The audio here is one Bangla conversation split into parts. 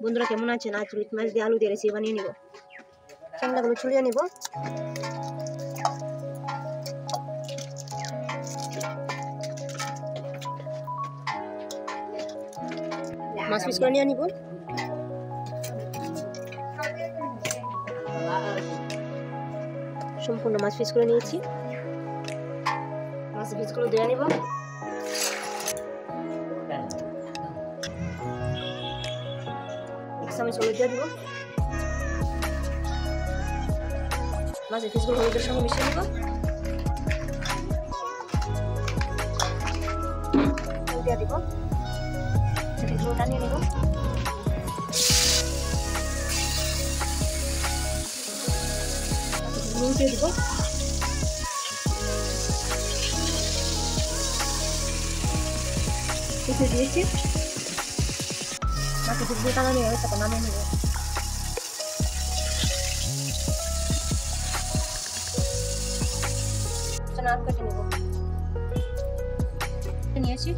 বন্ধুরা কেমন আছেন? আজ রুই মাছ দিয়ে আলু দিয়ে রেসিপি বানিয়ে নিব। চাংলাগুলো ছড়িয়ে নিব। মাছ পিস করে নিয়ে নিব। সম্পূর্ণ মাছ পিস করে নিয়েছি। মাছ পিসগুলো দিয়ে নিব। চামচ হলুদ দিয়ে দিব। মাছের পিসগুলো হলুদের সঙ্গে মিশিয়ে নিব। দিয়ে দিব। পিসগুলো টানিয়ে নিব। নুন দিয়ে দিব। পিসে দিয়েছি। মাছের পিসগুলো টানানো হবে, তারপর নামিয়ে নেব। আলু কেটে নেব। নিয়েছি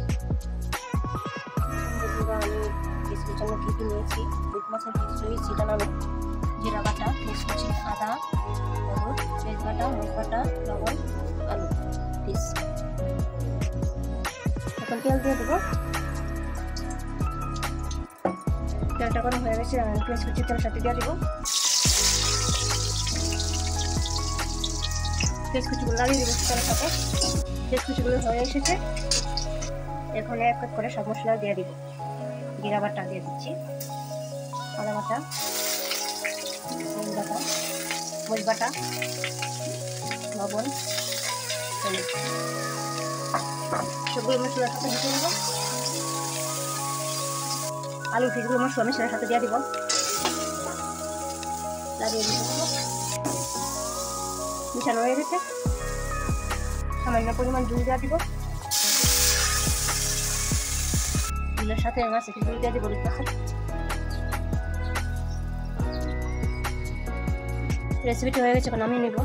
আমি পিসের জন্য কি কি নিয়েছি। রুই মাছের পিস রয়েছি টানানো, জিরা বাটা, কুচি, আদা, হলুদ, তেজপাতা, মরিচ বাটা, লবণ, আলু পিস। এখন তেল দিয়ে দেবো। তেলটা গরম হয়ে গেছে, পেঁয়াজ কুচি তেলের সাথে দিয়ে দেবো। পেঁয়াজ কুচিগুলো লাগিয়ে দেবো তেলের সাথে। পেঁয়াজ কুচিগুলো হয়ে এসেছে। এখন এক এক করে সব মশলা দিয়ে দিব। জিরা বাটা দিয়ে দিচ্ছি, আদা বাটা, বাটা, মরিচ বাটা, লবণ, সবগুলো মশলার সাথে মিশিয়ে নেব। আলু পিসগুলো মশলা মশলার সাথে দিয়ে দিব। লাগিয়ে দিব। মিশানো হয়ে গেছে। সামান্য পরিমাণ জল দিয়ে দিব। জলের সাথে মাছের পিসগুলো দিয়ে দিব। রেসিপিটা হয়ে গেছে, এখন নামিয়ে নেব।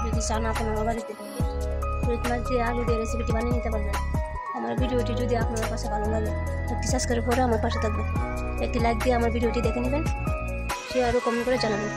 যদি চান আপনারা বাড়িতে রুই মাছ দিয়ে আলু দিয়ে রেসিপিটি বানিয়ে নিতে পারবেন। আমার ভিডিওটি যদি আপনার কাছে ভালো লাগে একটি সাবস্ক্রাইব করে আমার পাশে থাকবেন। একটি লাইক দিয়ে আমার ভিডিওটি দেখে নেবেন। শেয়ার ও কমেন্ট করে জানাবেন।